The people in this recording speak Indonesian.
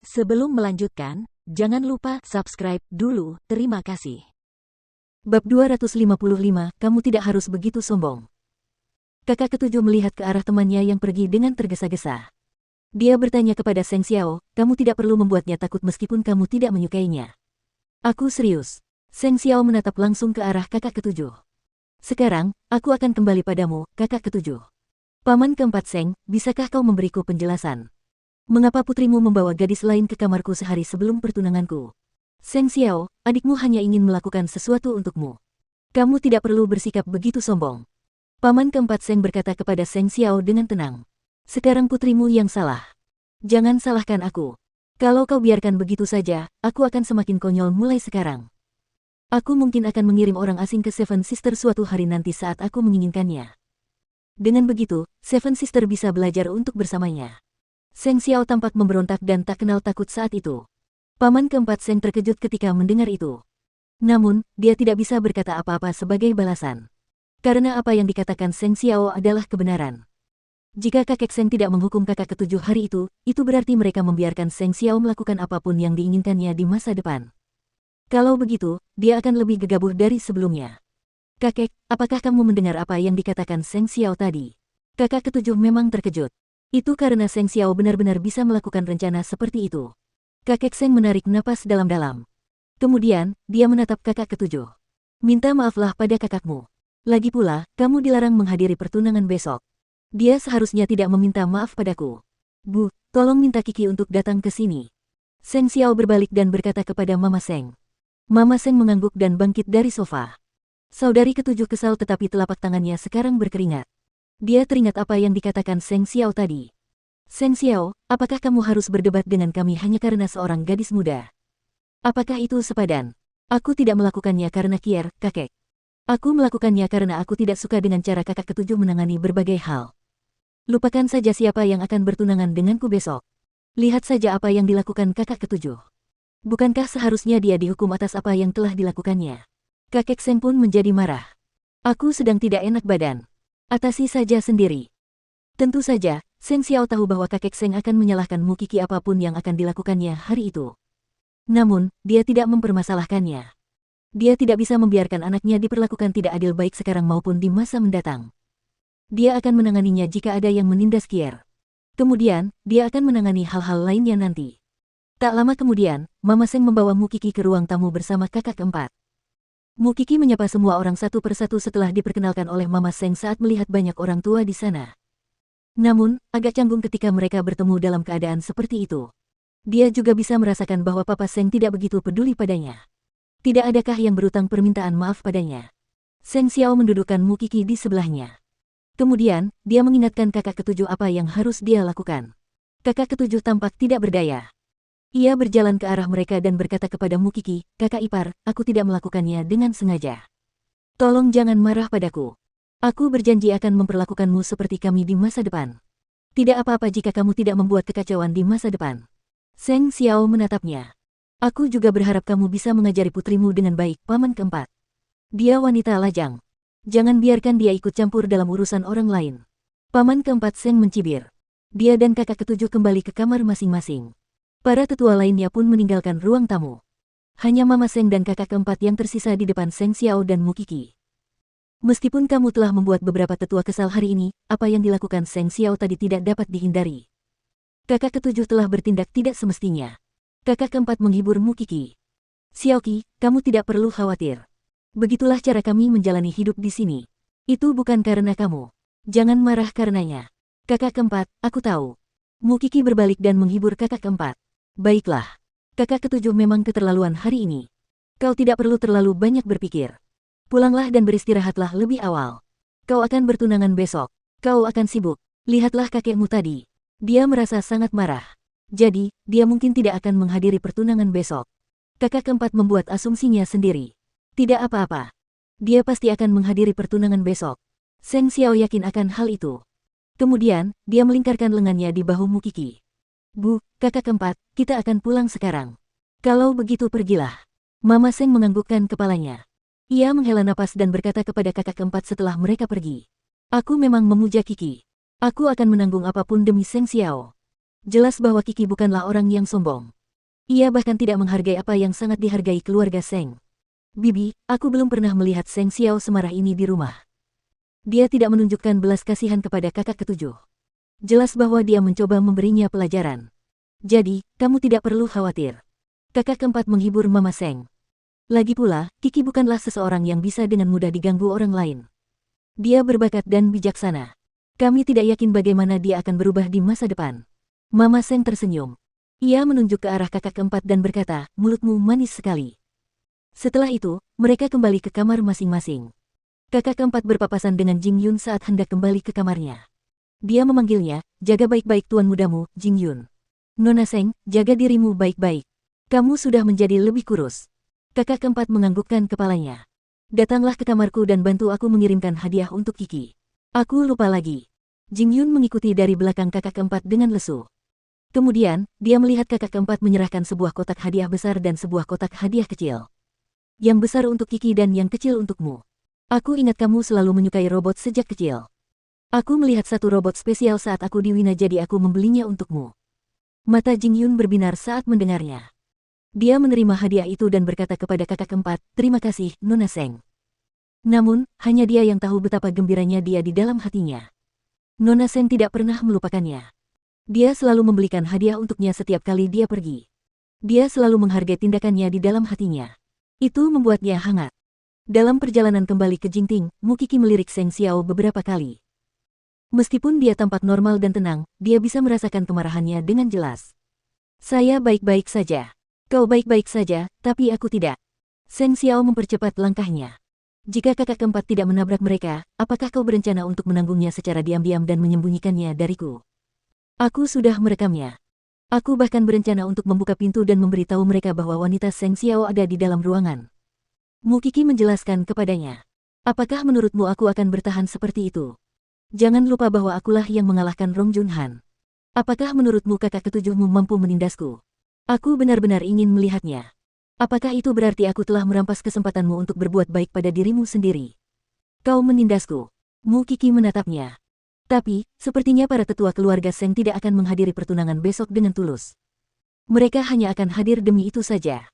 Sebelum melanjutkan, jangan lupa subscribe dulu, terima kasih. Bab 255, kamu tidak harus begitu sombong. Kakak ketujuh melihat ke arah temannya yang pergi dengan tergesa-gesa. Dia bertanya kepada Seng Xiao, kamu tidak perlu membuatnya takut meskipun kamu tidak menyukainya. Aku serius. Seng Xiao menatap langsung ke arah kakak ketujuh. Sekarang, aku akan kembali padamu, kakak ketujuh. Paman keempat Seng, bisakah kau memberiku penjelasan? Mengapa putrimu membawa gadis lain ke kamarku sehari sebelum pertunanganku? Seng Xiao, adikmu hanya ingin melakukan sesuatu untukmu. Kamu tidak perlu bersikap begitu sombong. Paman keempat Seng berkata kepada Seng Xiao dengan tenang. Sekarang putrimu yang salah. Jangan salahkan aku. Kalau kau biarkan begitu saja, aku akan semakin konyol mulai sekarang. Aku mungkin akan mengirim orang asing ke Seven Sister suatu hari nanti saat aku menginginkannya. Dengan begitu, Seven Sister bisa belajar untuk bersamanya. Seng Xiao tampak memberontak dan tak kenal takut saat itu. Paman keempat Seng terkejut ketika mendengar itu. Namun, dia tidak bisa berkata apa-apa sebagai balasan. Karena apa yang dikatakan Seng Xiao adalah kebenaran. Jika kakek Seng tidak menghukum kakak ketujuh hari itu berarti mereka membiarkan Seng Xiao melakukan apapun yang diinginkannya di masa depan. Kalau begitu, dia akan lebih gegabah dari sebelumnya. Kakek, apakah kamu mendengar apa yang dikatakan Seng Xiao tadi? Kakak ketujuh memang terkejut. Itu karena Seng Xiao benar-benar bisa melakukan rencana seperti itu. Kakek Seng menarik napas dalam-dalam. Kemudian, dia menatap kakak ketujuh. Minta maaflah pada kakakmu. Lagi pula, kamu dilarang menghadiri pertunangan besok. Dia seharusnya tidak meminta maaf padaku. Bu, tolong minta Kiki untuk datang ke sini. Seng Xiao berbalik dan berkata kepada Mama Seng. Mama Seng mengangguk dan bangkit dari sofa. Saudari ketujuh kesal tetapi telapak tangannya sekarang berkeringat. Dia teringat apa yang dikatakan Seng Xiao tadi. Seng Xiao, apakah kamu harus berdebat dengan kami hanya karena seorang gadis muda? Apakah itu sepadan? Aku tidak melakukannya karena kier, kakek. Aku melakukannya karena aku tidak suka dengan cara kakak ketujuh menangani berbagai hal. Lupakan saja siapa yang akan bertunangan denganku besok. Lihat saja apa yang dilakukan kakak ketujuh. Bukankah seharusnya dia dihukum atas apa yang telah dilakukannya? Kakek Seng pun menjadi marah. Aku sedang tidak enak badan. Atasi saja sendiri. Tentu saja, Seng Xiao tahu bahwa kakek Seng akan menyalahkan Mu Kiki apapun yang akan dilakukannya hari itu. Namun, dia tidak mempermasalahkannya. Dia tidak bisa membiarkan anaknya diperlakukan tidak adil baik sekarang maupun di masa mendatang. Dia akan menanganinya jika ada yang menindas kier. Kemudian, dia akan menangani hal-hal lainnya nanti. Tak lama kemudian, Mama Seng membawa Mu Kiki ke ruang tamu bersama kakak keempat. Mu Kiki menyapa semua orang satu persatu setelah diperkenalkan oleh Mama Seng saat melihat banyak orang tua di sana. Namun, agak canggung ketika mereka bertemu dalam keadaan seperti itu. Dia juga bisa merasakan bahwa Papa Seng tidak begitu peduli padanya. Tidak adakah yang berutang permintaan maaf padanya? Seng Xiao mendudukkan Mu Kiki di sebelahnya. Kemudian, dia mengingatkan kakak ketujuh apa yang harus dia lakukan. Kakak ketujuh tampak tidak berdaya. Ia berjalan ke arah mereka dan berkata kepada Mu Kiki, kakak ipar, aku tidak melakukannya dengan sengaja. Tolong jangan marah padaku. Aku berjanji akan memperlakukanmu seperti kami di masa depan. Tidak apa-apa jika kamu tidak membuat kekacauan di masa depan. Seng Xiao menatapnya. Aku juga berharap kamu bisa mengajari putrimu dengan baik, paman keempat. Dia wanita lajang. Jangan biarkan dia ikut campur dalam urusan orang lain. Paman keempat Seng mencibir. Dia dan kakak ketujuh kembali ke kamar masing-masing. Para tetua lainnya pun meninggalkan ruang tamu. Hanya Mama Seng dan kakak keempat yang tersisa di depan Seng Xiao dan Mu Kiki. Meskipun kamu telah membuat beberapa tetua kesal hari ini, apa yang dilakukan Seng Xiao tadi tidak dapat dihindari. Kakak ketujuh telah bertindak tidak semestinya. Kakak keempat menghibur Mu Kiki. Xiaoqi, kamu tidak perlu khawatir. Begitulah cara kami menjalani hidup di sini. Itu bukan karena kamu. Jangan marah karenanya. Kakak keempat, aku tahu. Mu Kiki berbalik dan menghibur kakak keempat. Baiklah. Kakak ketujuh memang keterlaluan hari ini. Kau tidak perlu terlalu banyak berpikir. Pulanglah dan beristirahatlah lebih awal. Kau akan bertunangan besok. Kau akan sibuk. Lihatlah kakekmu tadi. Dia merasa sangat marah. Jadi, dia mungkin tidak akan menghadiri pertunangan besok. Kakak keempat membuat asumsinya sendiri. Tidak apa-apa. Dia pasti akan menghadiri pertunangan besok. Seng Xiao yakin akan hal itu. Kemudian, dia melingkarkan lengannya di bahu Mu Kiki. Bu, kakak keempat, kita akan pulang sekarang. Kalau begitu pergilah. Mama Seng menganggukkan kepalanya. Ia menghela napas dan berkata kepada kakak keempat setelah mereka pergi. Aku memang memuja Kiki. Aku akan menanggung apapun demi Seng Xiao. Jelas bahwa Kiki bukanlah orang yang sombong. Ia bahkan tidak menghargai apa yang sangat dihargai keluarga Seng. Bibi, aku belum pernah melihat Seng Xiao semarah ini di rumah. Dia tidak menunjukkan belas kasihan kepada kakak ketujuh. Jelas bahwa dia mencoba memberinya pelajaran. Jadi, kamu tidak perlu khawatir. Kakak keempat menghibur Mama Seng. Lagi pula, Kiki bukanlah seseorang yang bisa dengan mudah diganggu orang lain. Dia berbakat dan bijaksana. Kami tidak yakin bagaimana dia akan berubah di masa depan. Mama Seng tersenyum. Ia menunjuk ke arah kakak keempat dan berkata, mulutmu manis sekali. Setelah itu, mereka kembali ke kamar masing-masing. Kakak keempat berpapasan dengan Jing Yun saat hendak kembali ke kamarnya. Dia memanggilnya, jaga baik-baik tuan mudamu, Jing Yun. Nona Seng, jaga dirimu baik-baik. Kamu sudah menjadi lebih kurus. Kakak keempat menganggukkan kepalanya. Datanglah ke kamarku dan bantu aku mengirimkan hadiah untuk Kiki. Aku lupa lagi. Jing Yun mengikuti dari belakang kakak keempat dengan lesu. Kemudian, dia melihat kakak keempat menyerahkan sebuah kotak hadiah besar dan sebuah kotak hadiah kecil. Yang besar untuk Kiki dan yang kecil untukmu. Aku ingat kamu selalu menyukai robot sejak kecil. Aku melihat satu robot spesial saat aku di Wina jadi aku membelinya untukmu. Mata Jing Yun berbinar saat mendengarnya. Dia menerima hadiah itu dan berkata kepada kakak keempat, terima kasih, Nona Seng. Namun, hanya dia yang tahu betapa gembiranya dia di dalam hatinya. Nona Seng tidak pernah melupakannya. Dia selalu membelikan hadiah untuknya setiap kali dia pergi. Dia selalu menghargai tindakannya di dalam hatinya. Itu membuatnya hangat. Dalam perjalanan kembali ke Jingting, Mu Kiki melirik Seng Xiao beberapa kali. Meskipun dia tampak normal dan tenang, dia bisa merasakan kemarahannya dengan jelas. Saya baik-baik saja. Kau baik-baik saja, tapi aku tidak. Seng Xiao mempercepat langkahnya. Jika kakak keempat tidak menabrak mereka, apakah kau berencana untuk menanggungnya secara diam-diam dan menyembunyikannya dariku? Aku sudah merekamnya. Aku bahkan berencana untuk membuka pintu dan memberitahu mereka bahwa wanita Seng Xiao ada di dalam ruangan. Mu Kiki menjelaskan kepadanya. Apakah menurutmu aku akan bertahan seperti itu? Jangan lupa bahwa akulah yang mengalahkan Rong Junhan. Apakah menurutmu kakak ketujuhmu mampu menindasku? Aku benar-benar ingin melihatnya. Apakah itu berarti aku telah merampas kesempatanmu untuk berbuat baik pada dirimu sendiri? Kau menindasku. Mu Kiki menatapnya. Tapi, sepertinya para tetua keluarga Seng tidak akan menghadiri pertunangan besok dengan tulus. Mereka hanya akan hadir demi itu saja.